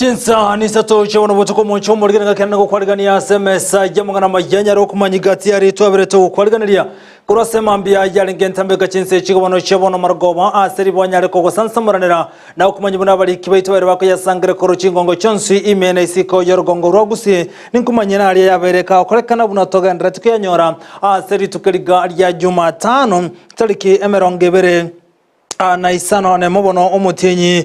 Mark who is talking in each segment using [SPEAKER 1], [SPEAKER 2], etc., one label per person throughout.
[SPEAKER 1] Chinsa ni sato chabona botoko moncho morigana kana go kwalgania SMS jamangana majanya ro kumanyigati ari twabere to kwalganira kurasema mbia yalingentambe gachinse chigabano chabona margoma aseri bonyare ko sansamuranira na kumanyibuna bali kibaito bari bako yasangire ko rucingongo chonsi imene isiko yorgongo rogusi ninkumanyina ari yabereka korekana buna togendra tukanyora aseri tukeliga ya Jumatano tariki emerongevere na isano ne mubono omutinyi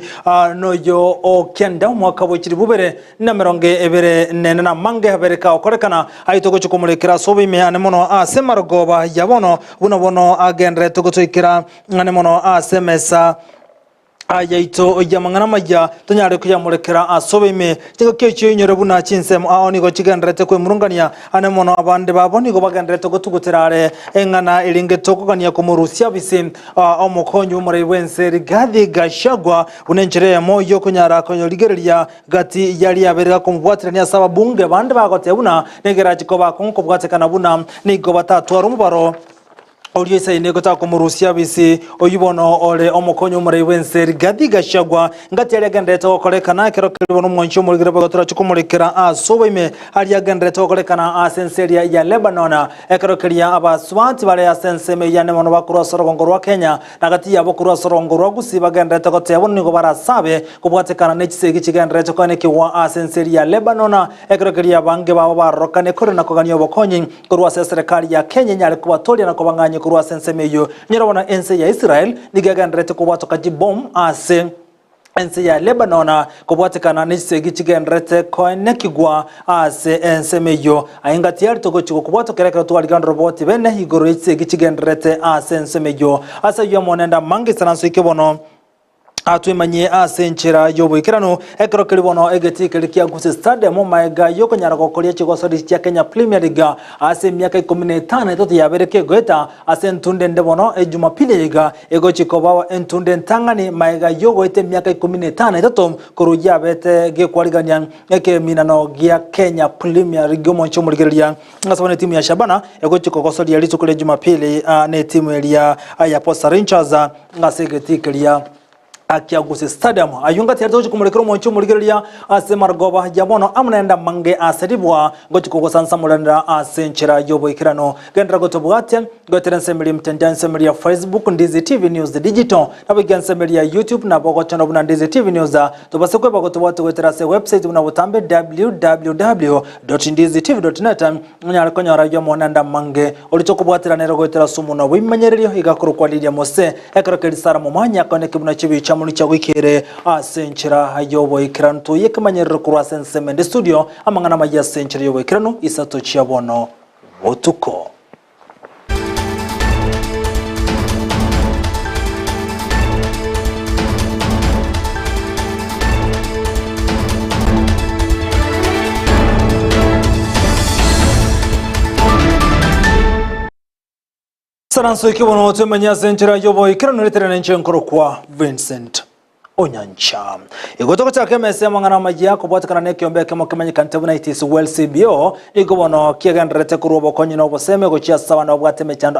[SPEAKER 1] noyo okenda mwaka bukiri bubere na meronge ebere nene na mange habereka okorekana ayitoko chukumulekera sobi mehane mono asemarogoba yabono buno agenre togotoikira ngane mono asemesa ayaito yamangana majya tonyare kuyamurekera asobeme tego kecho inyore buna chinsem aoni go chigendrete ko murungania ane mono abande baboni go bagendrete go tuguterare engana ilinge tokogania ko murusia bise omukonyu muri wense rigadi gashagwa unenjere moyo kunyara konyo ligereria gati yali yabereka ko mubwatirania saba bunge bande bagote buna negera chikoba konko bwatekana buna nigo batatu arumubaro Oliesa inego ta kumurusia bisi oyibono ole omukonyo muri wense rigadi gashagwa ngati yali agendete okorekana kero kibono mwancho muri greba gotora chukumurikira asobeme ali agendete okorekana asenseria ya Lebanon ekero kiria abaswati bale asenseme ya nemono bakuru sorongo rwa Kenya nagati yabo kuru sorongo rwa gusiba agendete ko teboni go barasabe kubwatekana n'ekisegi kigendete ko ne kiwa asenseria ya Lebanon ekero kiria bange babo barokane korona koganyo bokonyi kuru serikali ya Kenya nyale kubatolia na kubanganya kurwa sensemeyo nyirabona ense ya Israel nigagendrete kubwatoka jibom ase ense ya Lebanon kubwatekana n'isegi kigendrete ko nekigwa ase ensemeyo ayingati yari togochiko kubwatokera twali roboti bene higoro isegi kigendrete ase ensemeyo asa yomonenda mangi sananso ikibono atwemanye asenchera yoboikirano ekero kiribono egetikeri kya Gusii Stadium maiga yoko nyarako kolia chigosori kya Kenya Premier League ase miaka 15 itoto yabereke goeta ase ntunde ndebono Jumapili liga ego chikobawa entunde ntangani maiga yogo ite miaka 15 itoto kuruja bete gekwaliganya eke minano gya Kenya Premier League moncho murigeria ngasabone timu ya Shabana ego chikokosori yali tukule Jumapili ne timu ya Posta Rangers ngasegetikeri akia Gusii Stadium ayunga tiyari tochi kumulekero mwancho murigeria ase margoba jabono amnenda mange aseribwa ngoti koko sansa mulanda asenchera yobo ikirano gendra gotobugate goterense mili mtendanse mili ya Facebook Ndizi TV News Digital nabiganse mili ya YouTube na boko channel buna Ndizi TV News tobase kweba gotobwate weterase website buna butambe www.ndizitv.net nyara konyara yo monanda mange olichokobwatira nero gotera sumu na wimanyererio igakuru kwalilia mose ekrakeli sara mumanya koneke buna chibi muri chagwikere asenchera ayobo ikrantu yekamanyerero kurwa sensemende studio amangana majya senchera yobo ikranu isato chiabono botuko Saranso ikibono temanya senchera yobo ikranu leterana nchenkoro kwa Vincent Onyancha. Igotoka chake mese mangana majia kubwatakana nekiombe kemo kimanyika ntebuna itis well CBO igobono kiegendrete kurobo konyi no boseme gochia sawa no bwate mechando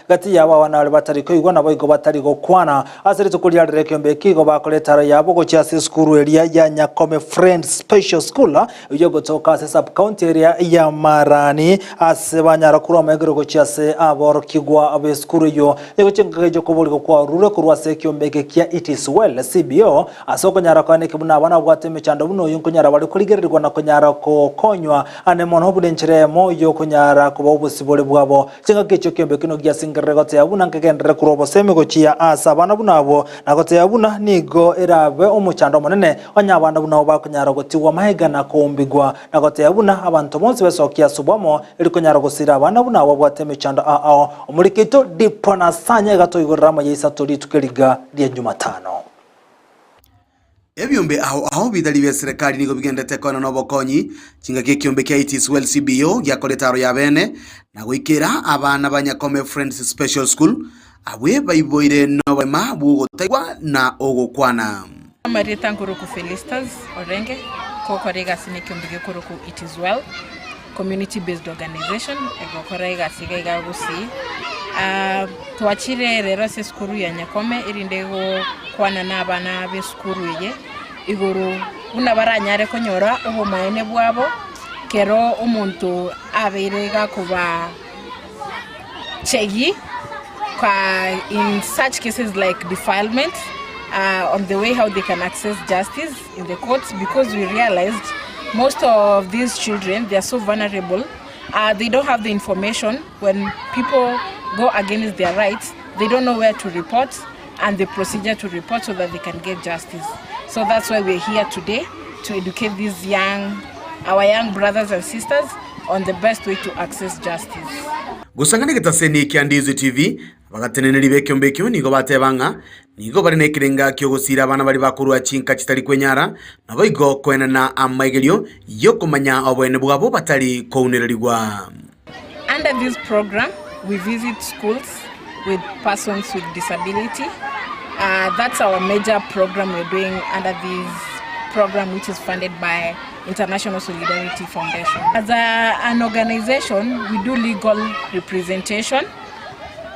[SPEAKER 1] gati ya wana wale batari ko igona boigo batari go kwana asiri tukulia rekiombe kigo bakoletara yabo gochia skuru area ya Nyakome Friends Special School yogotoka se sub county area ya Marani asebanyara kuroma egero gochia se aboro kigwa abe skuru yo yogochenge jo koboliko kwa rure kurwa se kiombe kia itis well CBO asoko nyara kwane kibuna bana bwate mechando buno yunko nyara bali kuligerirwa na konyara ko konywa ane mono budenchire mo yo konyara ko bobusibole bwabo chenga kecho kembe kino gya singere gote yabuna nkagendere kurobo seme gochia asa bana bunabo na gote yabuna nigo erabe omuchando monene onya bana bunabo bakonyara gotiwa mahega na kombigwa na gote yabuna abantu bonse besokia subamo iri konyara gosira bana bunabo bwate mechando omulikito dipona sanya gato igorama yisa tori tukeliga dia Jumatano
[SPEAKER 2] Ebyombe aho bidali bya serikali nigo bigendete kono no bokonyi kinga kiombe kya itis well CBO gyakoletaro ya bene na gwikira abana banyakome Friends Special School abwe bayiboire no bema bugotegwa na ogokwana
[SPEAKER 3] Marita Nguruku Felistas Orenge kokorega sinikiombe gikuruku itis well community based organization egokorega sigaiga Gusii twachire rero se skuru ya Nyakome irindego kwana n'abana be skuru ye igoro una baranyare konyora obumaene bwabo kero omuntu abeirega kuba chegi in such cases like defilement on the way how they can access justice in the courts, because we realized most of these children, they are so vulnerable. They don't have the information. When people go against their rights, they don't know where to report and the procedure to report so that they can get justice. So that's why we're here today, to educate our young brothers and sisters on the best way to access justice.
[SPEAKER 2] Gusangani gitaseni kya Ndizi TV bagateneneri bekyo mbekyo nigo batebanga nigo bari nekirenga kyo gusira abana bari bakuru achinka kitali kwenyara nabo igo kwenana amaigelyo yo kumanya obwene bwabo batali kounererigwa.
[SPEAKER 3] Under this program, we visit schools with persons with disability. That's our major program we're doing under this program, which is funded by International Solidarity Foundation. As an organization, we do legal representation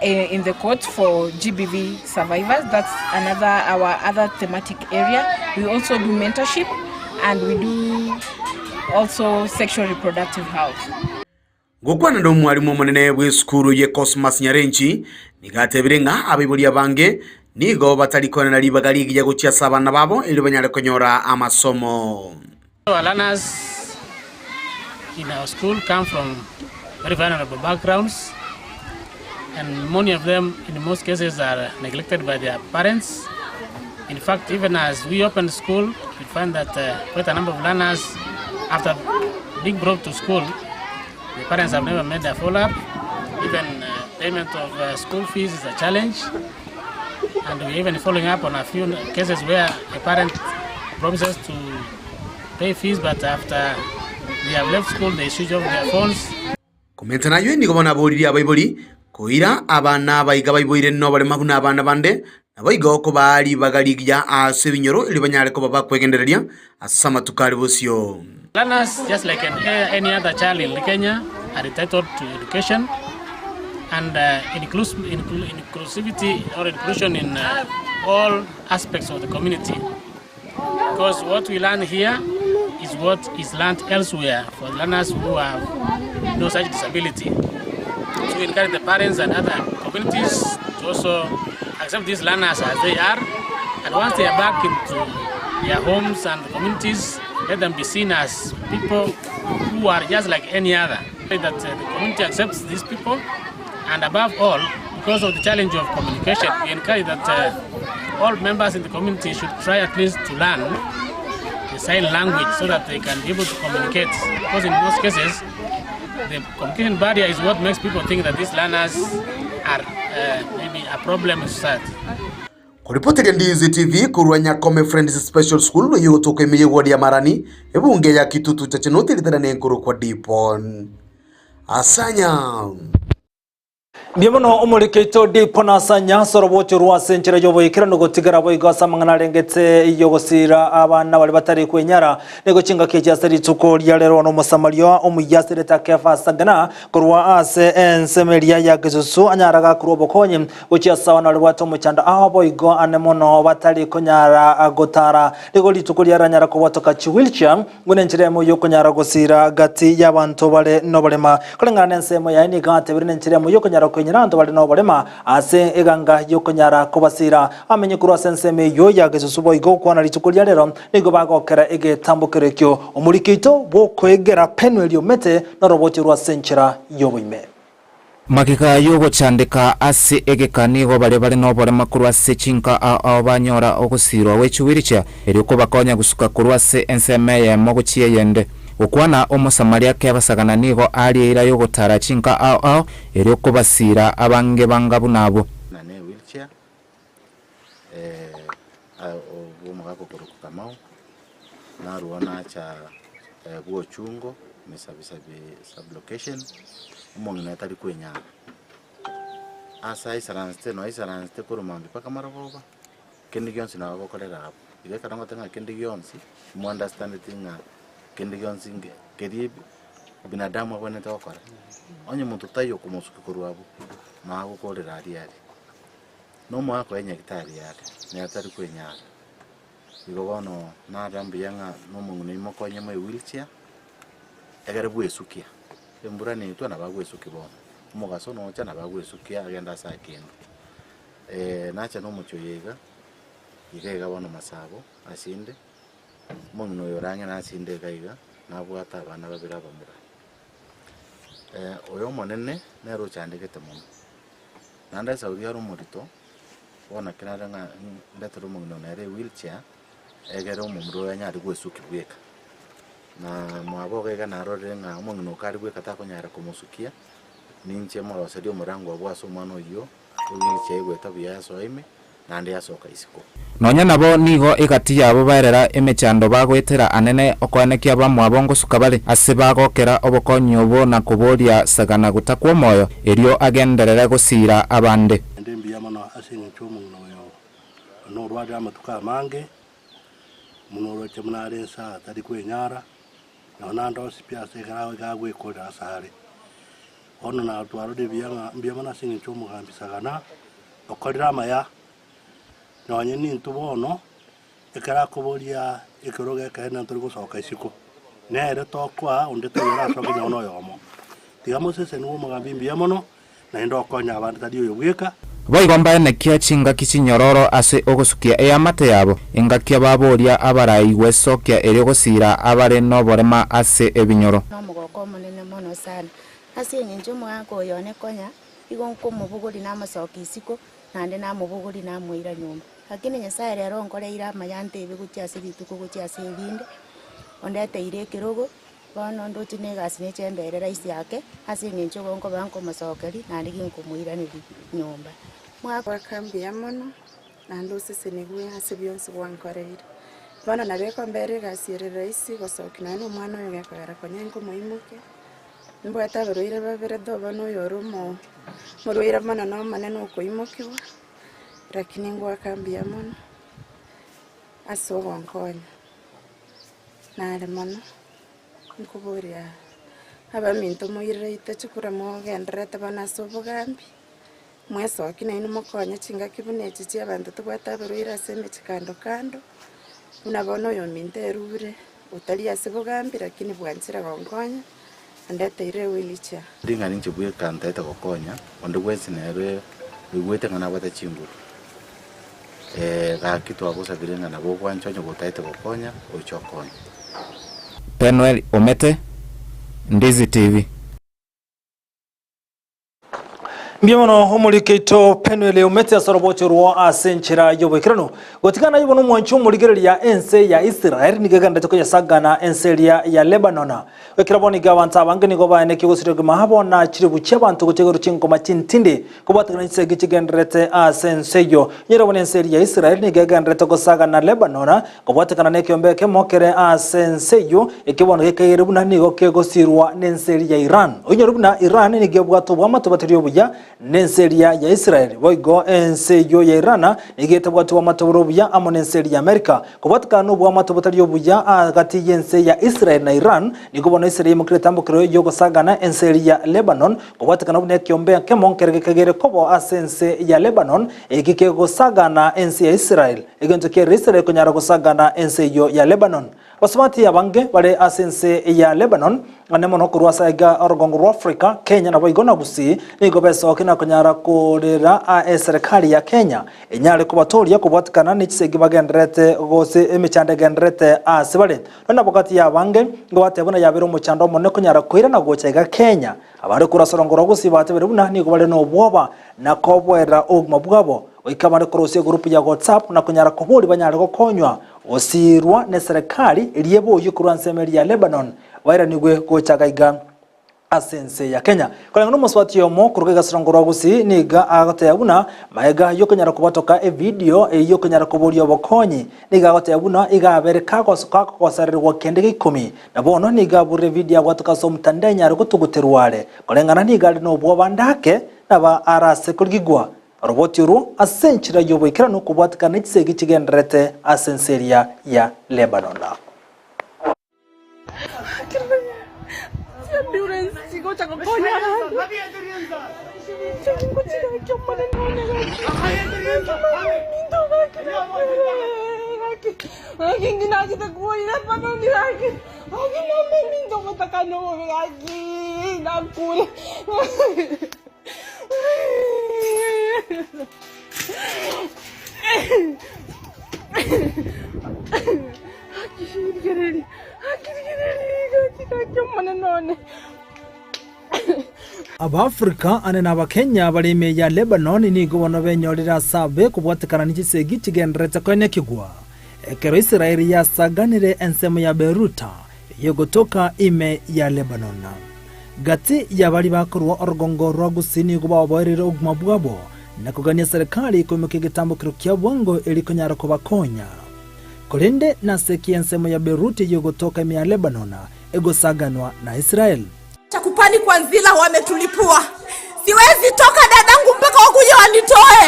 [SPEAKER 3] in the court for GBV survivors. That's our other thematic area. We also do mentorship, and we do also sexual reproductive health.
[SPEAKER 2] Gukwana ndo mwalimu munene w'esukuru ye Cosmas Nyarenchi nigatebirenga abibuli abange nigo batalikona na libagali ya gukyasa abana babo ili banyale konyora amasomo.
[SPEAKER 4] Our learners in our school come from very vulnerable backgrounds, and many of them, in most cases, are neglected by their parents. In fact, even as we open school, we find that quite a number of learners, after being brought to school, the parents have never made a follow-up. Even payment of school fees is a challenge, and we're even following up on a few cases where a parent promises to pay fees, but after they have left school, they switch off their phones.
[SPEAKER 2] Komenta nayo ni gobona boliri abayiboli koira abana bayiga bayiboire no bale maguna abana bande nabayiga ko bali bagaligya asebinyoro ili banyale ko baba kwegendereria asama tukali bosio.
[SPEAKER 4] Learners, just like any other child in Kenya, are entitled to education and inclusivity or inclusion in all aspects of the community. Because what we learn here is what is learned elsewhere for learners who have no such disability. So we encourage the parents and other communities to also accept these learners as they are, and once they are back into their homes and communities, let them be seen as people who are just like any other. That the community accepts these people, and above all, because of the challenge of communication, we encourage that all members in the community should try at least to learn the sign language so that they can be able to communicate. Because in most cases, the communication barrier is what makes people think that these learners are maybe a problem in society.
[SPEAKER 2] Kuripoti ya Ndizi TV kurwa Nyakome Friends Special School yutoka imiye wadi ya Marani ebunge ya Kitutu chachenoti litana nenkuru kwa Dipon Asanya
[SPEAKER 1] Biamono umurikeito Dipon Asanya sorobocho ruwa senchera yobo ikira nugo tigara boy gasa mangana rengetse yogosira abana bali batari kwenyara nego chinga keja seri tuko lya lero no musamalyo omuyasire takefa sagana kurwa ase ensemelia ya gesusu anyaraga kurobo konye uchi asawana lwato muchanda aho boy go anemono batari konyara agotara nego lituko lya ranyara ko watoka chiwilcha ngunenchiremo yokonyara gosira gati y'abantu bale nobolema kulengana nsemo ya ni gate birine nchiremo yokonyara kwenyarando bali nobolema ase eganga yokonyara kubasira amenye kurwa senseme yo ya gesusu boy go kwana lituko lya lero nego bagokera ege tambukerekyo omurikeito bo kwegera penwelio mete na roboti rwa senchera yoboime
[SPEAKER 5] Makika yogo chandika ase egekani go bale nobole makuru ase chinka abanyora ogusirwa wechuwiricha eriko bakonya gusuka kurwa se enseme mo guchiye yende okwana omusamaria ke abasagana nigo ali era yogo tara chinka eriko basira abange bangabu nabo
[SPEAKER 6] na ne wheelchair obumugako kurukamao na ruona cha buo chungo misabisabi sublocation umuntu atari kwenyana asa isaranste no isaranste kurumambi paka maraboba kendi gyonsi na bakorera hapo ile karongo tanga kendi gyonsi mu understand tinga kendi gyonsi keri binadamu abone tokora onye muntu tayo kumusuka kurwabo na gukorera ari no mwako yenye kitari yake ni atari kwenyana igo bono narambiya ng'a n'omong'ina imokonye mo wheelchair egere bwesukia embura neitwe nabagwesukia bono omogaso nocha nabagwesukia agenda ase kendo nacha n'omochoyega iga bono masabo asinde omong'ina oyo orange nasinde iga nabwata abana babiri abamura oyo omonene nero ochandegete mono nanda saudi ari omorito bona kinare ng'a ndetero omong'ina nere wheelchair egere omomuro oyo anyari gwesukia bweka na mwaboga iga narorere ng'a omong'ina okari bweka takonyara komosukia ninche moroseri omorango obwase omwana oyo wheelchair egweta buya yasoime nande yasoka isiko
[SPEAKER 5] nonya nabo nigo igati yabo baerera emechando bagwetera anene okonekia bamwe abongosuka bari ase bagokera obokonyi obo na kuboria sagana gutakwa moyo erio agenderere gusira abande
[SPEAKER 7] ndembiya mono ase ng'encho omong'ina oyo norware amatuka mange muno roche munare nsa atari kwenyara nona ndosi pia ase gagwekorera asare ono na twarode mbia mono ase ng'encho omogambi sagana okorera amaya nonye nintu bono ekara kuboria ekoroga ekena nturi gusoka isiko nere tokwa onde tuyera asoka nyono yomo tigamo sese nuwo mugambi mbia mono na ndo konya abandi tadi oyo gweka
[SPEAKER 5] boigomba enekia chinga kicinyororo ase ogosukia eyamate yabo engakia baboria abarai gwesokia eri gusira abare noborema ase ebinyoro
[SPEAKER 8] nomugoko munene mono sana ase ng'encho omwaka oyo onekonya igo nkomobogori namasoka isiko nande namobogori namoira nyomba lakini nyasaye rero nkoreire amayante ebe gochia ase rituko gochia ase ebinde ondeteire ekerogo bono ndochi na egasi nechemberera isi yake ase eng'encho gonko bankomosokeri nande ginkomoiraneri nyomba
[SPEAKER 9] mwaka wakambiya mono nande osesenigwe ase bionsi bwankoreire bono nabeko mbere egasi ere rahisi gosoki nane omwana oyo gekogera konya nkomoimoke mbwete abaroire babere bono oyo ore morwaire mono na omonene okoimokiwa lakini ngwakambia mono ase ogonkonya nare mono nkoboria abaminto moirereite chikura mogenderete bono ase obogambi mwesoki naino mokonya chingaki buna echi chia abanto tobwate abaroire ase emechi kando kando buna bono oyo minto erure otari ase bogambi lakini bwanchire gonkonya andeteire wheelchair
[SPEAKER 6] nding'ani nche bweka ntaete gokonya onde bwensi nere igwete ng'ana bwate chinguru gaki twagusabire ng'ana bogwanchonyo gotaete gokonya oichokonya
[SPEAKER 5] Penuel Omete, Ndizi TV.
[SPEAKER 1] Mbiyamano omulikeito Penuel Omete asorobocherwo asenchera yobekirano gotikana yibono mwancho omurigereria ense ya Israel nigaganda toko yasagana ense ya Lebanon wekiraboni gabanta abangeni go baene kigosirege mahabona chiribuche abantu gotegero chinkoma chintinde kubatakana chisege chigenderete asenseyo nyirabone ense ya Israel nigaganda toko sagana Lebanon kubatakana nekyombe mokere asenseyo ekibono gekayirubuna nigo kegosirwa nense ya Iran onyorubuna Iran nigebwato bwamato bateriyo buya nenseria ya Israel boigo enseyo ya Irana igete bwatu wa matoboro buya amonenseri ya Amerika kubatka no bwa matobotari buya agati yense ya Israel na Iran nigobona Israel mukretambo kero yogo sagana enseri ya Lebanon kubatka no ne kyombe kemon kerege kagere kobo asense ya Lebanon egike go sagana ense ya Israel egento ke Israel konyara go sagana enseyo ya Lebanon basmati abange bare asense ya Lebanon anemono kurwasa ega orgongo rwa Afrika Kenya na boigona busi nigo beso kina konyara kurera serikali ya Kenya enyare kubatoria kubatikana n'ikisegi bagenderete gose emichande genderete asibale nona bokati yabange ngo batebona yabero muchando monne konyara kuira na gochega Kenya abari kurasorongoro gusi batebere buna nigo bare no bwoba na kobwera ogma bwabo oikabare kurose group ya WhatsApp na konyara kuburi banyare gokonywa osirwa ne serikali eliebo yukuransemeri ya Lebanon waira nigwe gochagaiga asense ya Kenya kolengano muswati yomo kurugega sorongoro gusi niga agoteyabuna maega yokonyara kubatoka video yokonyara kuborio bokonyi niga agoteyabuna igabereka kosarirwa kende 10 na bono niga bure video gwatoka so mtandenya ari gutuguterware kolengana niga no bwabandake naba arase kurigigwa roboti ru asenchira yoboikirano kubwatika n'ikisegi kigenderete asenseria ya Lebanon
[SPEAKER 10] Sigo cha kokonya. Sigo cha chomane none. Lagi ginagita ko ina pa no nilagi. Lagi naman dito ko takano mo lagi. Nakul.
[SPEAKER 1] Abafrika ane n'Abakenya bari ime ya Lebanon nigo bono benyorera sabe kubwatikana n'ikisegi kigendrete kwene kigwa ekero Israeli yasaganire ensemo ya Beruta yegotoka ime ya Lebanon gati yabali bakorwa orugongo rwa gusini kuba oboerere oguma bwabo nakugania serikali kumeke gitambukiro kya bwango elikonyara kubakonya kolende na seki ensemo ya Beruta yegotoka ime ya Lebanon egosaganwa na Israel.
[SPEAKER 10] Chakupani kwa Nzila wametulipua. Siwezi toka dadangu mpaka wakuja wanitoe.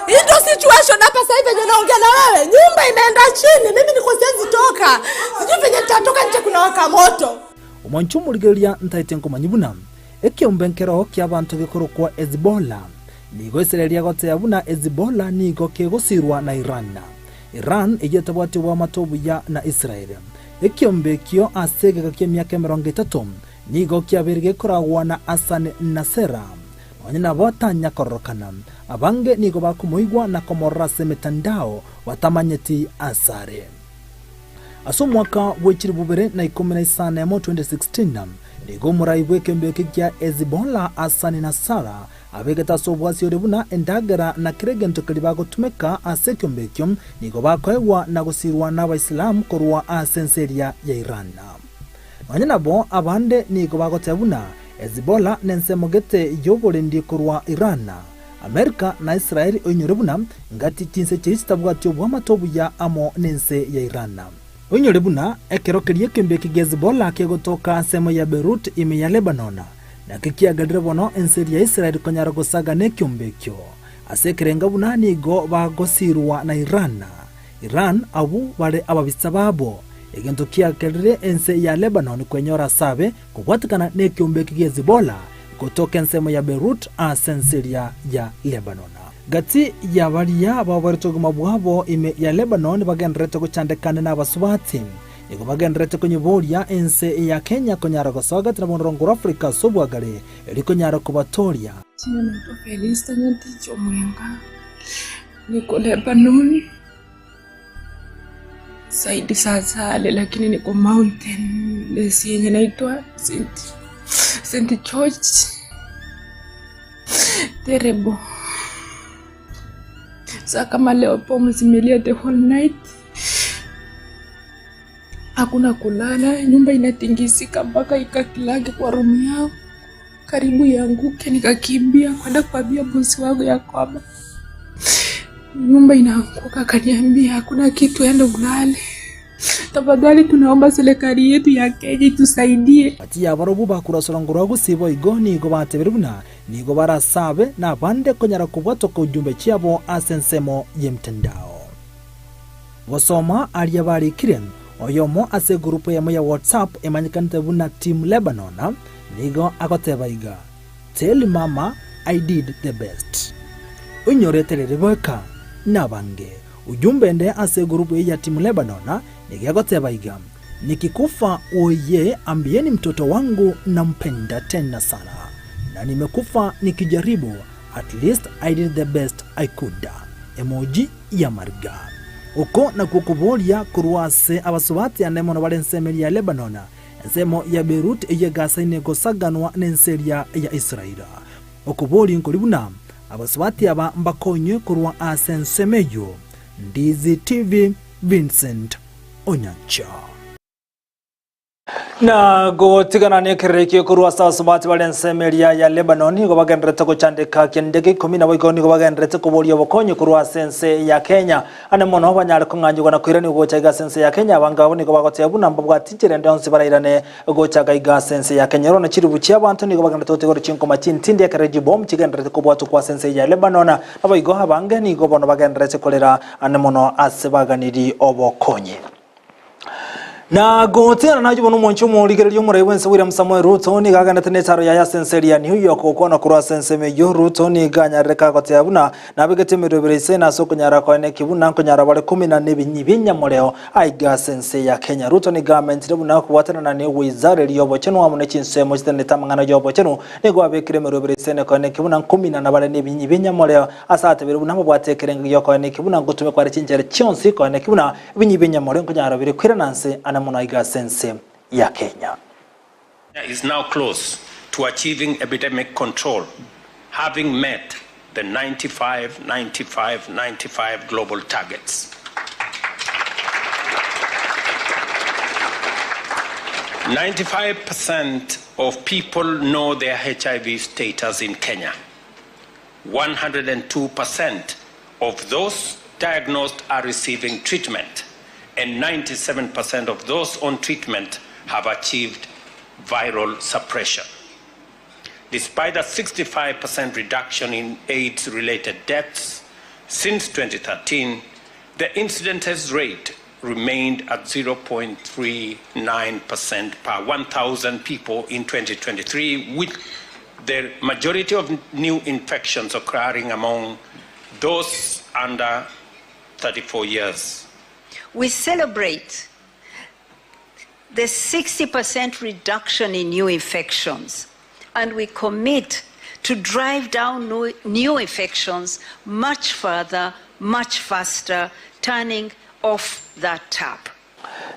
[SPEAKER 10] Hii ndio situation hapa sasa hivi naongea na wewe. Nyumba inaenda chini. Mimi niko siwezi toka. Sijui venye nitatoka nje kuna waka moto.
[SPEAKER 1] Umanchumu ligelia ntaitenko manyibuna. Ekiombenkero ky'abantu bikorokwa Hezbollah. Nigo Israeli yagote yabuna Hezbollah nigo kegosirwa na Iran egetabwatibwa amatobu ya na Israel. Ekiombekio asegeka ky'emyaka 30 nigo kiabirige koragwa na Hassan Nasera wanyina botanya korokana abange nigo bakumuigwa na komorase mitandao watamanyeti asare aso mwaka wechiri bubere na 15 mo 2016 nigo muraibwe kembeke kya Hezbollah Hassan Nasara abegeta sobwasi orebuna endagara na kiregento kalibago tumeka asekyombekyo nigo bakoewa na gusirwa n'Abaislam korwa asenseria ya Iran wanyina bo abande nigo bagotebuna Hezbollah nensemogete yoborendi kurwa Iran Amerika na Israel onyorebuna ngati tinse chiristabwatyo bwamatobu ya amo nense ya Iran onyorebuna ekerokerie kembeki Hezbollah kegotoka semo ya Beirut ime ya Lebanon na kikiagadire bono enseri ya Israel konyara gosaga nekyombekyo asekerenga buna nigo bagosirwa na Iran abu bare ababisa babo egento kiakerire ense ya Lebanon kwenyora sabe kubwatikana nekyombeki Hezbollah kutoka ensemo ya Beirut asenseria ya Lebanon gati ya baria babaritoguma bwabo ime ya Lebanon bagendrete kuchandekana n'abasubati ego bagendrete kunyiboria ense ya Kenya konyara gosoga trabonrongo Afrika sobwagare eliko nyara kubatoria
[SPEAKER 11] chini na Felista nyaticho mwenga niko Lebanon saidi sasale lakini niko mountain lesi yenye naitwa St. George terrible. Sasa kama leo pomu zimilia the whole night. Hakuna kulala, nyumba inatingisika mpaka ikakilage kwa room yao. Karibu yanguke nikakimbia kwenda kuambia bosi wangu ya kwamba nyumba inaanguka, akaniambia hakuna kitu, enda ulale. Tafadhali tunaomba serikali yetu ya Kenya itusaidie.
[SPEAKER 1] Ati ya barobu bakurasongora gusibo igoni go bateberuna nigo barasabe na bande konyara kubwato ko ujumbe cyabo asensemo yemtendao. Gosoma aliya bari kirem oyomo ase grupo ya WhatsApp emanyikante buna Team Lebanon nigo akotebaiga. Tell mama I did the best. Unyorete Rebecca nabange. Ujumbe nde ase grupo ya Team Lebanon nigagotebaiga. Nikikufa oye ambieni mtoto wangu nampenda tena sana. Na nimekufa nikijaribu, at least I did the best I could. Emoji ya marga. Uko na kukubolia kuruase abasubati anemono bale nsemeri ya Lebanon. Nsemo ya Beirut eye gasa inego saganwa nenseria ya Israel. Okuboli nkolibuna abasubati aba mbakonye kurwa asensemeyo. Ndizi TV Vincent Onyancha. Na go tigana ne kereke kurwa sabasubati bale nsemeria ya Lebanon go bagendrete ko chandeka kendege 10 boigoni go bagendrete ko boliyo bokonye kurwa sense ya Kenya ane mono banyara kunganjwa na kwirani go chaga sense ya Kenya abangabo ni go bagote buna mbabwa tichere ndonse barairane go chaga iga sense ya Kenya rona chiribuchi abantu ni go bagendrete to go chinko machin tindi ya kereji bom chigendrete ko bwatu kwa sense ya Lebanon abayigo abange ni go bono bagendrete kolera ane mono asebaganiri obokonye. Na gotina na jubo numoncho muligere yumure wense William Samuel Ruto ni gaga netene taro ya senseri ya New York okona kura sense meyo Ruto ni ganya reka kotyabuna na bigete mirobere na soko nyara ko ne kibuna ko nyara bale 14 binyibinya moleo aiga sense ya Kenya. Ruto ni government lebuna kuwatana na ne wizara liyobo cheno amune chinse mo stende tamangana yobo cheno ne gwa bekire mirobere ne ko ne kibuna 10 na bale ne binyibinya moleo asate birubuna mo bwatekere yoko ne kibuna gutume kwa chinjere chionsi ko ne kibuna binyibinya moleo ko nyara bire kwirananse Munaiga sense ya Kenya
[SPEAKER 12] is now close to achieving epidemic control, having met the 95 global targets. 95% of people know their HIV status in Kenya. 102% of those diagnosed are receiving treatment. And 97% of those on treatment have achieved viral suppression. Despite a 65% reduction in AIDS-related deaths since 2013, the incidence rate remained at 0.39% per 1,000 people in 2023, with the majority of new infections occurring among those under 34 years.
[SPEAKER 13] We celebrate the 60% reduction in new infections, and we commit to drive down new infections much further, much faster, turning off that tap.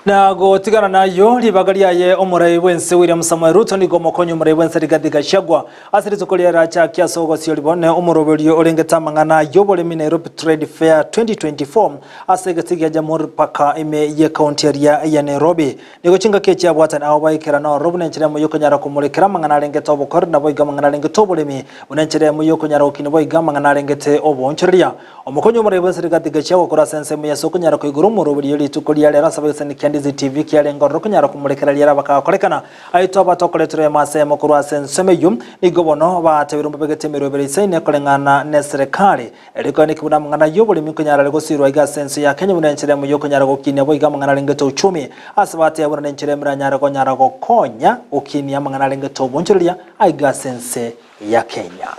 [SPEAKER 1] Na gotigana nayo libagalia ye omurai wense William Samuel Ruto ni gomokonyo omurai wense Rigathi Gachagua asirito kolera cha kiasogo siolibone omurobelio olengetamangana yobole Nairobi Trade Fair 2024 asegetiga jamhuri paka ime ye county area ya Nairobi nigo chinga kechi abwatan awaikera no robune nchire mu yokonyara kumulekera mangana lengeta obukor na boiga mangana lengeta obolemi unenchire mu yokonyara okini boiga mangana lengete oboncheria omukonyo omurai wense Rigathi Gachagua kora sense mu yasokonyara koiguru murobelio litukolia lera sabese Kendizi TV kialengo rokunyara kumulekera lyera bakakorekana aito batokoletere mase mukuru asensemeyu igobono batebirumba begete mirobere isaine kolengana ne serikali eriko ni kibuna mangana yobuli mikunyara legosirwa iga sense ya Kenya munenchere mu yokonyara gokine bo iga mangana lengeto uchumi asabate yabona nenchere muranyara konyara gokonya ukini amangana lengeto boncheria iga sense ya Kenya.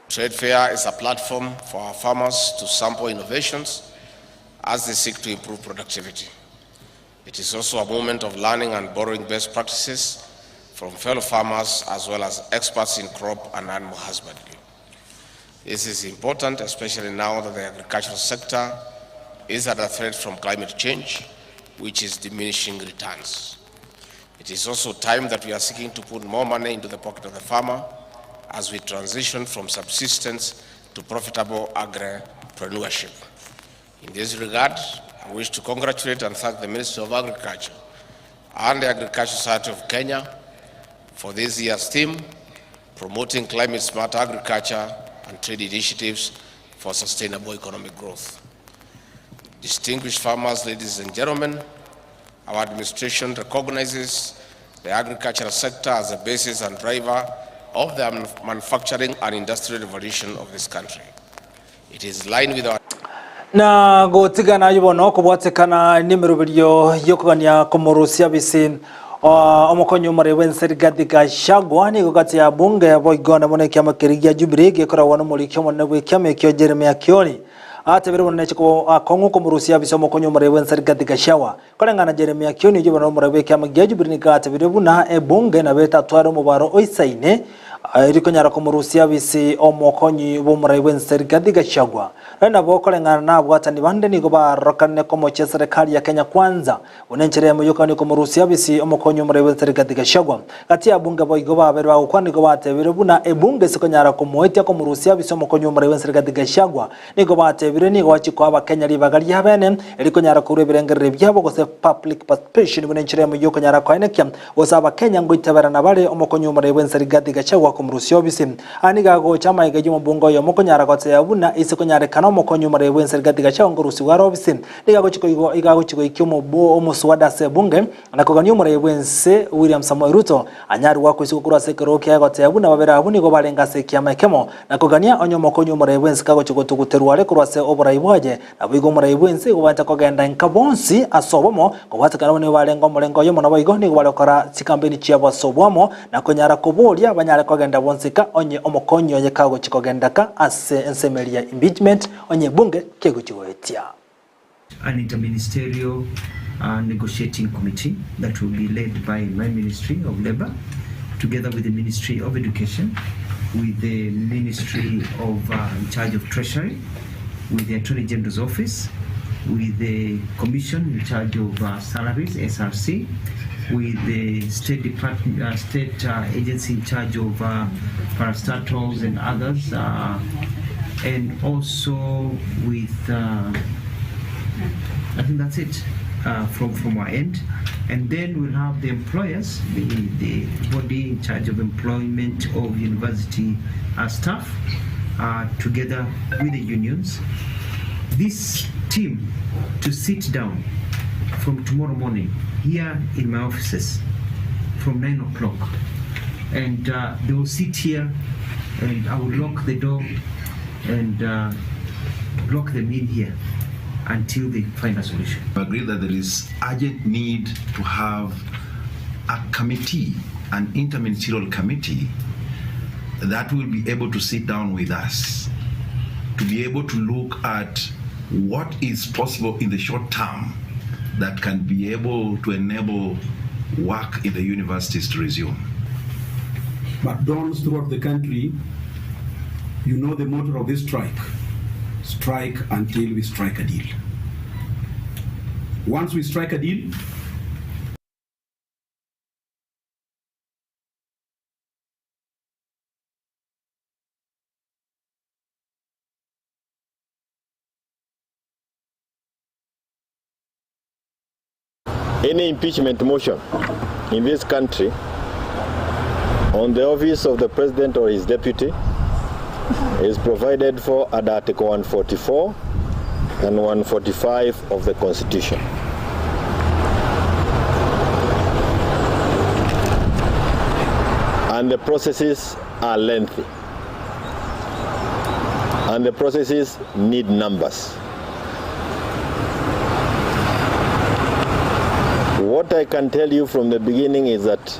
[SPEAKER 14] Trade fair is a platform for our farmers to sample innovations as they seek to improve productivity. It is also a moment of learning and borrowing best practices from fellow farmers as well as experts in crop and animal husbandry. This is important, especially now that the agricultural sector is under threat from climate change, which is diminishing returns. It is also time that we are seeking to put more money into the pocket of the farmer as we transition from subsistence to profitable agripreneurship. In this regard, I wish to congratulate and thank the Ministry of Agriculture and the Agricultural Society of Kenya for this year's theme, promoting climate-smart agriculture and trade initiatives for sustainable economic growth. Distinguished farmers, ladies and gentlemen, our administration recognizes the agricultural sector as a basis and driver of the manufacturing and industrial revolution of this country. It is in line with our
[SPEAKER 1] na gotigana yubono kubwatekana nimirubiryo yokugania komorusia bisin omukonyo mure wense Rigathi Gachagua ni gogati ya bunge boigona moneke amakirigia Jubilee gekora wano mulikyo monebwe kyame kyo Jeremia Kioni atebere wonne chiko akongo komorusia bisomo konyo mure wense Rigathi Gachagua kolengana Jeremia Kioni yubono mure kyame Jubilee ni gatebere buna ebunge na beta twaro mubaro oisaine iriko nyara komorusia bisi omokonyi bomurai wense Rigathi Gachagua na bokolengana na bwatani bande nigo barokane komoche serikali ya Kenya Kwanza unenchere mu yokani komorusia bisi omokonyi omurai wense Rigathi Gachagua kati ya bunge boigo babere bawo kwani go batebire buna ebunge sikonyara komoetia komorusia bisi omokonyi omurai wense Rigathi Gachagua nigo batebire nigo wachiko abakenya libagari habene iriko nyara kureberengere byabo gose public participation unenchere mu yokonyara kwanekia osaba Kenya ngo itabara nabale omokonyi omurai wense Rigathi Gachagua kumrusio bisi ani gago chama igeje mubungo yo mokonyara kote yabuna ise konyare kana mokonyo mare wense gadiga chongo rusi waro bisi igago chiko ikyomo bo omuswada se bunge nakoganyo mare wense William Samoei Ruto anyari wako ise kukura sekero kya kote yabuna babera abuni go balenga se kyama kemo nakogania onyo mokonyo mare wense kago chiko tuguterwale kurwase oboraiboje nabigo mare wense go banta kogenda nkabonsi asobomo go batakana ne balenga molengo yo mona bayigo ni balokora chikambeni chiabo sobwamo na konyara kubulia banyara kogenda bonsika onye omokonyo ye kago chikogenda ka ase ensemelia impeachment onye bunge kego chiwetia.
[SPEAKER 15] An interministerial negotiating committee that will be led by my Ministry of Labour together with the Ministry of Education, with the Ministry of in charge of Treasury, with the Attorney General's Office, with the Commission in charge of salaries, SRC, with the State Department, State Agency in charge of parastatals and others, and also with, I think that's it from our end. And then we'll have the employers, the body in charge of employment of university staff, together with the unions. This team to sit down from tomorrow morning here in my offices from 9 o'clock, and they will sit here and I will lock the door and lock them in here until they find a solution.
[SPEAKER 16] I agree that there is urgent need to have a committee, an interministerial committee that will be able to sit down with us, to be able to look at what is possible in the short term that can be able to enable work in the universities to resume.
[SPEAKER 17] But dons throughout the country, you know the motto of this strike: strike until we strike a deal. Once we strike a deal,
[SPEAKER 18] any impeachment motion in this country on the office of the president or his deputy is provided for at Article 144 and 145 of the Constitution. And the processes are lengthy. And the processes need numbers. What I can tell you from the beginning is that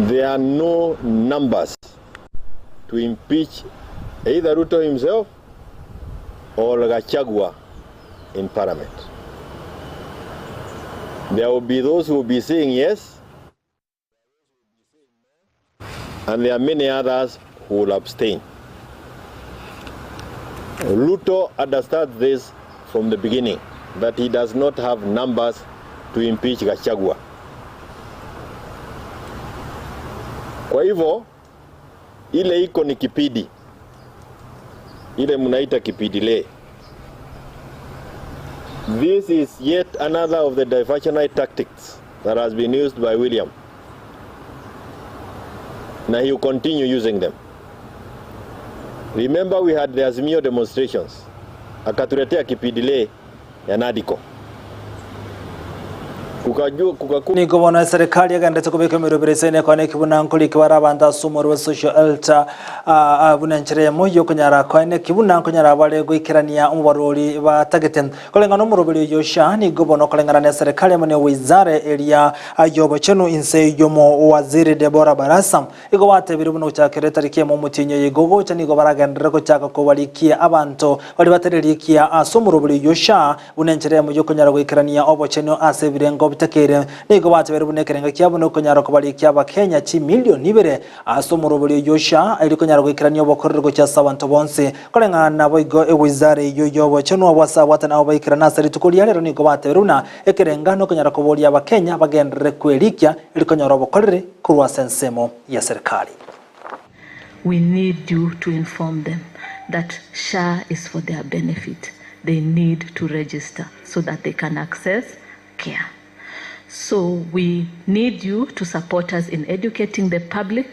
[SPEAKER 18] there are no numbers to impeach either Ruto himself or Gachagua in Parliament. There will be those who will be saying yes, and there are many others who will abstain. Ruto understands this from the beginning, that he does not have numbers to impeach Gachagua. Kwa hivyo, ile iko ni kipidi. Ile mnaita kipidile. This is yet another of the diversionary tactics that has been used by William. Now he will continue using them. Remember, we had the Azimio demonstrations. Akatuletea kipidile ya Nadiko.
[SPEAKER 1] Niko bona serikali yagandetse kubeka mirobirese kwa nekibuna nkuli kibarabanda sumoro social alta bunanchire moyo kunyara kwa nekibuna kunyara bale gwikirania umubarori batagete kolengano murobiri yosha ni gobono kolengana na serikali mane wizare elia ayobo chenu inse yomo waziri Deborah Barasa iko watebiri buno cyakere tariki mu mutinyo yigogo cyani go baragandira ko cyaka ko balikia abantu bali batererikia asumurobiri yosha bunanchire moyo kunyara gwikirania obo chenu asebirengo bitakere nigo batebere bunekerenga kyabone kunyara ko bali kyaba Kenya chi milioni 2 asomurobuli yosha iliko nyara gwikirania obokorergo cya sabantu bonse kolengana boigo ewizare yoyobo cyono abasa watana obikirana sari tukulia rero nigo batebere na ekerenga no kunyara ko boli aba Kenya bagendere kwelikia iliko nyara obokorere kurwa sensemo ya serikali.
[SPEAKER 19] We need you to inform them that SHA is for their benefit. They need to register so that they can access care. So we need you to support us in educating the public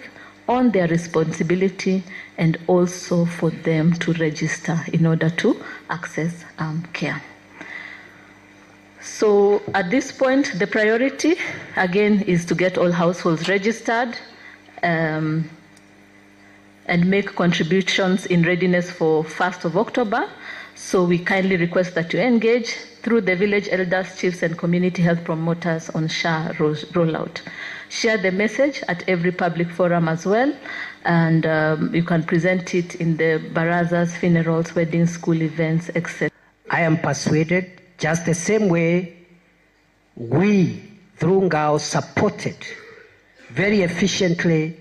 [SPEAKER 19] on their responsibility and also for them to register in order to access care. So at this point, the priority again is to get all households registered and make contributions in readiness for 1st of October. So we kindly request that you engage through the village elders, chiefs and community health promoters on SHA rollout. Share the message at every public forum as well, and you can present it in the barazas, funerals, weddings, school events, etc.
[SPEAKER 20] I am persuaded just the same way we, through Ngao, supported very efficiently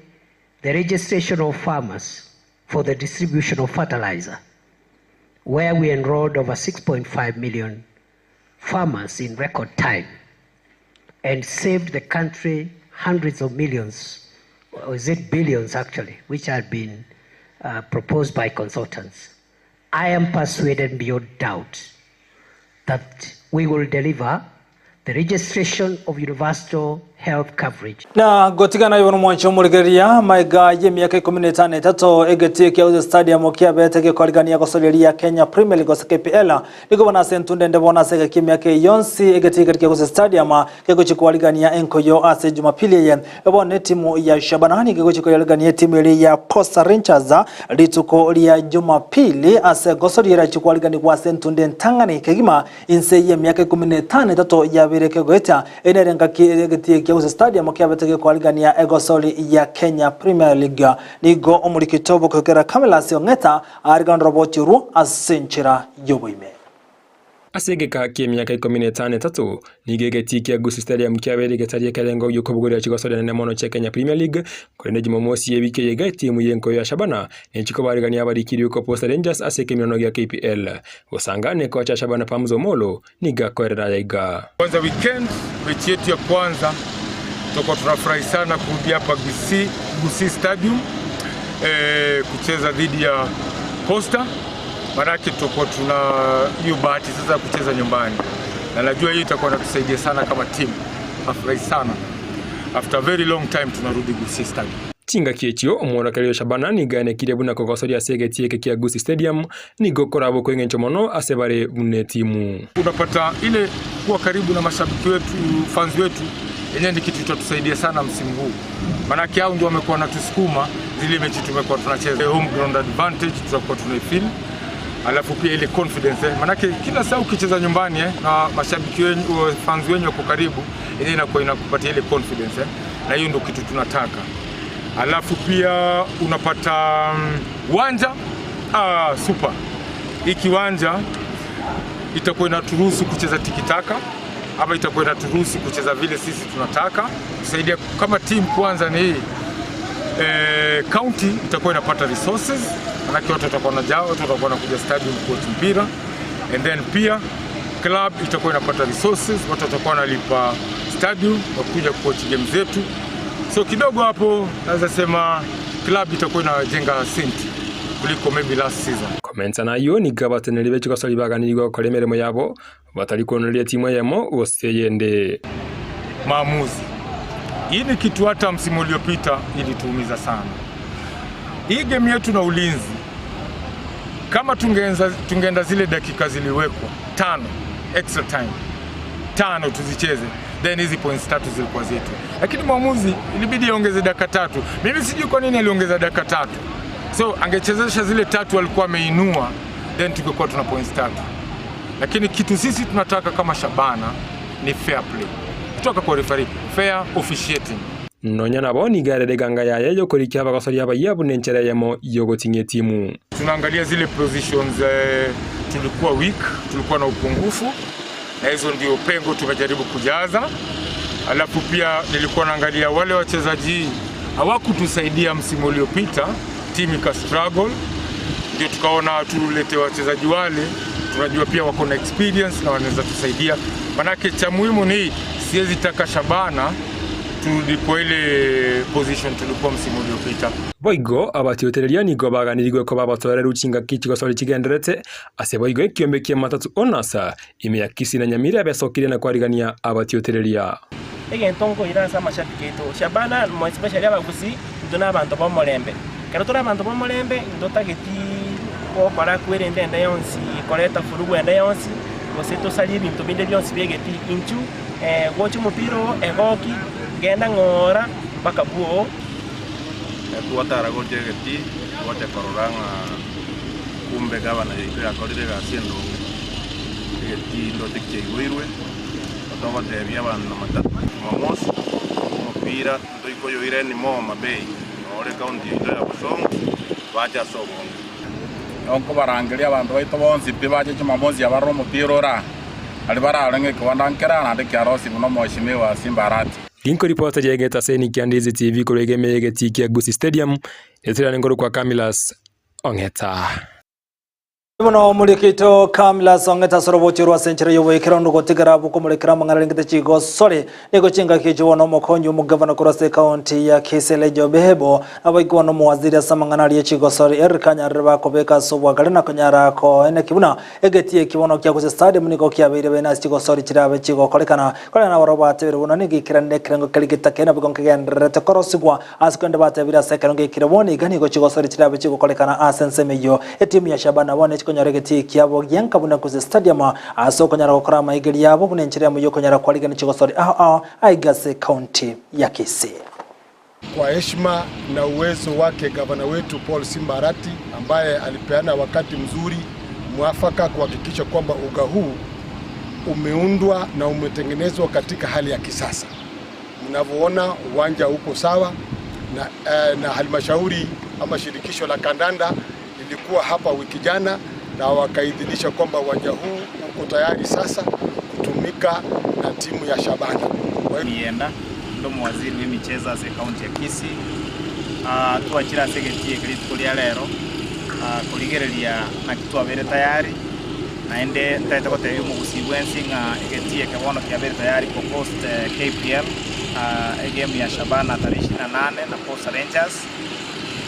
[SPEAKER 20] the registration of farmers for the distribution of fertilizer, where we enrolled over 6.5 million farmers in record time and saved the country hundreds of millions, or is it billions actually, which had been proposed by consultants. I am persuaded beyond doubt that we will deliver the registration of universal health coverage.
[SPEAKER 1] Na gotigana yono mwancho murigeria maiga ye miaka 13 egetie ya stadium kia beteke kwaligania kosoleria Kenya Premier League KPL niko bana sentunde ndebona sega kimyaka yonsi egetie katika stadium kego chikwaligania enkoyo ase Jumapili ye ebone timu ya Shabanani kego chikwaligania timu ya Posta Rangers lituko ya Jumapili ase gosoleria chikwaligania kwa sentunde ntangani kegima inse ye miaka 15 ya bireke goeta enerenga egetie Kiauze Stadium kiabatege kwaligania egosoli ya Kenya Premier League nigo omurikitobo kogera Kamela Siongeta arigan roboti ru asenchira yoboime
[SPEAKER 21] asegeka kimyaka 13 nigegeti Kiauze Stadium kiabere getarie kalengo yokobugura chigosoli na mono cha Kenya Premier League kone Jumamosi yebike yegati mu yenko ya Shabana nchikobarigania abarikiri uko Posta Rangers aseke miono ya KPL usangane kwa cha Shabana Pamzo Molo niga korera yega
[SPEAKER 22] kwanza weekend mechi yetu ya kwanza toko tunafurahi sana kurudi hapa Gusii Stadium kucheza dhidi ya Posta. Manake toko tuna hiyo bahati sasa kucheza nyumbani. Na najua hii itakuwa inatusaidia sana kama team. Nafurahi sana. After a very long time tunarudi Gusii Stadium.
[SPEAKER 21] Chinga kiechio omwana kalio Shabana ni gane kirebu na kogosori asegeti ke Gusii Stadium ni gokorabo ko ngencho mono asebare mune timu.
[SPEAKER 22] Unapata ile kuwa karibu na mashabiki wetu, fans wetu, yenyewe ni kitu kitatusaidia sana msimu huu. Manake hao ndio wamekuwa natusukuma zile mechi tumekuwa tunacheza. Home ground advantage tutakuwa tunaifeel. Alafu pia ile confidence manake kila saa ukicheza nyumbani na mashabiki wenu, fans wenu wako karibu, yenyewe inakuwa inakupatia ile confidence na hiyo ndio kitu tunataka. Alafu pia unapata uwanja super. Hii kiwanja itakuwa inaturuhusu kucheza tikitaka ama itakuwa inaturuhusu kucheza vile sisi tunataka. Kusaidia kama team kwanza ni county itakuwa inapata resources, manake watu watakuwa wanajao, watu watakuwa wanakuja stadium kuwatch mpira, and then pia club itakuwa inapata resources, watu watakuwa wanalipa stadium wakuja kuwatch game zetu. So kidogo hapo naweza sema club itakuwa inajenga senti kuliko maybe last season.
[SPEAKER 21] Comments nayo ni gabateneri bechi kosoli baganirwa ko remeremo yabo batari konoria timu yamo oseyende
[SPEAKER 22] maamuzi. Hii ni kitu hata msimu uliopita ilituumiza sana. Hii game yetu na Ulinzi kama tungeenda zile dakika ziliwekwa 5 extra time 5 tuzicheze, then hizi points 3 zilikuwa zetu. Lakini maamuzi ilibidi aongeze dakika 3. Mimi sijui kwa nini aliongeza dakika 3. So angechezesha zile 3 alikuwa ameinua, then tungekuwa tuna points 3. Lakini kitu sisi tunataka kama Shabana ni fair play. Kutoka kwa referee, fair officiating.
[SPEAKER 21] Nonya nabo ni gare de ganga yaye yokorikia bakosori abayabu nenchere yamo yogotinye timu.
[SPEAKER 22] Tunaangalia zile positions tulikuwa weak, tulikuwa na upungufu. Na hizo ndio pengo tumejaribu kujaza. Alafu pia nilikuwa naangalia wale wachezaji hawakutusaidia msimu uliopita, timu ika struggle. Ndio tukaona tulete wachezaji wale, tunajua pia wako na experience na wanaweza tusaidia. Manake cha muhimu ni siwezi taka Shabana turudi kwa ile position tulikuwa msimu uliopita.
[SPEAKER 21] Boigo abatiotereria nigo baganirigwe ko babatorera ucinga kikigosori kigenderete ase boigo ikiombeke matatu onasa imeyakisi na nyamira besokire na kwarigania abatiotereria
[SPEAKER 3] egentongo iransa mashabiki eto Shabana mo especially abagusi ndona abantu bomorembe kero tora abantu bomorembe ndotageti ko para kwirende ende yonsi koreta furugu ende yonsi goseto sali ibintu binde byonsi begeti inchu gochi mupiro egoki genda ngora baka buo
[SPEAKER 4] kuatara gojegeti gote kororanga kumbe gavana ya korire gasiendo egeti ndo tikche igwirwe otoba tebia bana matatu mamos mupira ndo ikoyo ireni mo mabei ore county ndo ya Busongo baja sobo onko barangeria abantu baito bonsi pibaje chimamozi abaro mupira ora ali bararenge kwandangera na dekiarosi muno mheshimiwa Simbarati
[SPEAKER 21] Linko reporter jegeta seni Kiandizi TV kuregeme egeti ya Gusii Stadium etira ngoro kwa Kamilas Ongeta
[SPEAKER 1] Muno mulikito Kamilas Ongeta sorobochirwa senchira yowe ndo gotigara buko mulikira mangarengete chigo sore nego chinga kijo no mokonyu mugavana kurase county ya Kisele Jobehebo abaiko no muwaziri samangana ya chigo sore erkanya reba kobeka sobwa galena konyara ko ene kibuna egeti kibono kya Gusii Stadium niko kyabire bena chigo sore chirabe chigo kolekana kolena waroba tebere buno nigi kirande kirengo kaligita kena buko ngegendere korosibwa askwende batebira sekeronge kiraboni gani go chigo sore chirabe chigo kolekana asensemeyo etimu ya Shabana bone konyaregeti kiabo yanka buna Gusii Stadium aso konyara gukora maigeri yabo bunenchira mu yokonyara kwaligana chigosori aigase county ya Kisii.
[SPEAKER 23] Kwa heshima na uwezo wake gavana wetu Paul Simbarati ambaye alipeana wakati mzuri mwafaka kuhakikisha kwamba uga huu umeundwa na umetengenezwa katika hali ya kisasa. Mnavyoona uwanja uko sawa na halmashauri ama shirikisho la kandanda lilikuwa hapa wiki jana na wakaidhinisha kwamba uwanja huu uko tayari sasa kutumika na timu ya Shabana.
[SPEAKER 24] Nienda ndo mwaziri w'imichezo ase county ya Kisii twachira segetie kritikuli lero kuligereria na kitwabere tayari naende taita kote yumu Gusii nga egetie kabono kiabere tayari ko post KPL game ya Shabana tarehe 28 na Post Rangers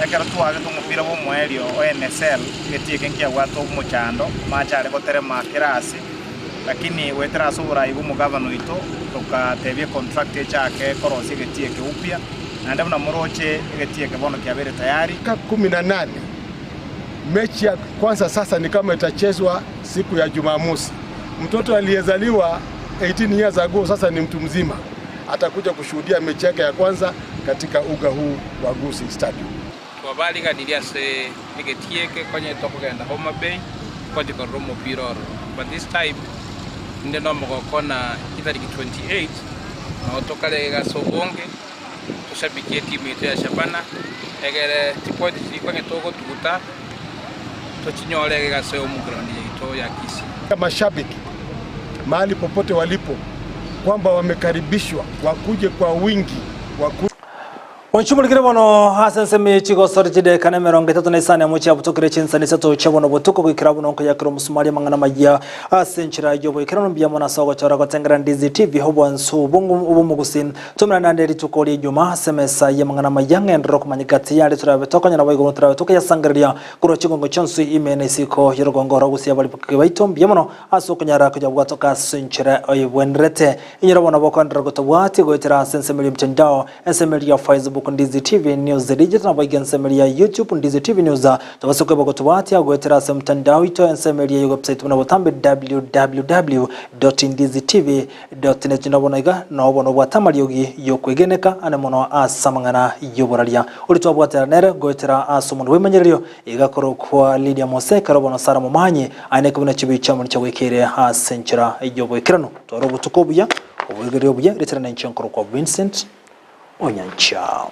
[SPEAKER 24] ekara tuage tumupira bo mwerio ONSL getie kenkia wato muchando machare kotere makirasi lakini wetera sobora igu gavana ito tukatebye contract chake korosi getie ke upya na ndabona moroche getie ke bono kiabere tayari
[SPEAKER 23] 18 mechi ya kwanza sasa ni kama itachezwa siku ya Jumamosi. Mtoto aliyezaliwa 18 years ago sasa ni mtu mzima atakuja kushuhudia mechi yake ya kwanza katika uga huu wa Gusii Stadium.
[SPEAKER 25] Twabaliga niliase nigetieke kwenye tokogenda Homa Bay kwa dikoromo piroro but this time nde no mugokona itariki 28 na otokale gasobonge tushabikie timu yetu ya Shabana egere tipoti kwenye togo tukuta tochinyole gaseo muground yetu ya Kisii.
[SPEAKER 23] Mashabiki mahali popote walipo kwamba wamekaribishwa wakuje kwa wingi
[SPEAKER 1] Onchumulikire bono hasenseme chigosori chide kane 33 muchi abutukire chinsani seto chabono botuko kwikira bono ko yakiro musumali mangana majya asenchira yobo ikira no biyamo nasogo chora gotengera Ndizi TV hobonsu bungu ubumugusin tumra nanderi tukori juma semesa yamangana majya ngendro kumanyikati yali turabe tokanya bayigo turabe tokaya sangaria kuro chigongo chonsu imene siko yorogongo rogusi abali bayitom biyamo asokonyara kujya bwatoka senchira oyibwenrete inyira bono bokondra gotobwati goitira senseme mtandao senseme ya Facebook Ndizi TV News digital na bagensemeli ya YouTube Ndizi TV News tabasokwe bagotubati agwetera se mtandao ito ensemeli ya website muna botambe www.ndizitv.net nabonaiga nobono bwatamali yogi yokwegeneka ane mono asamangana yoboraria uri twabwatera nere gwetera asumuntu wemenyereyo igakoro kwa Lydia Moseka robono Sara Mumanyi ane kubuna chibicha muri cyawekere hasenchira yobokerano torobutukobuya obwegeryo buya retera na nchenkoro kwa Vincent Onyancha.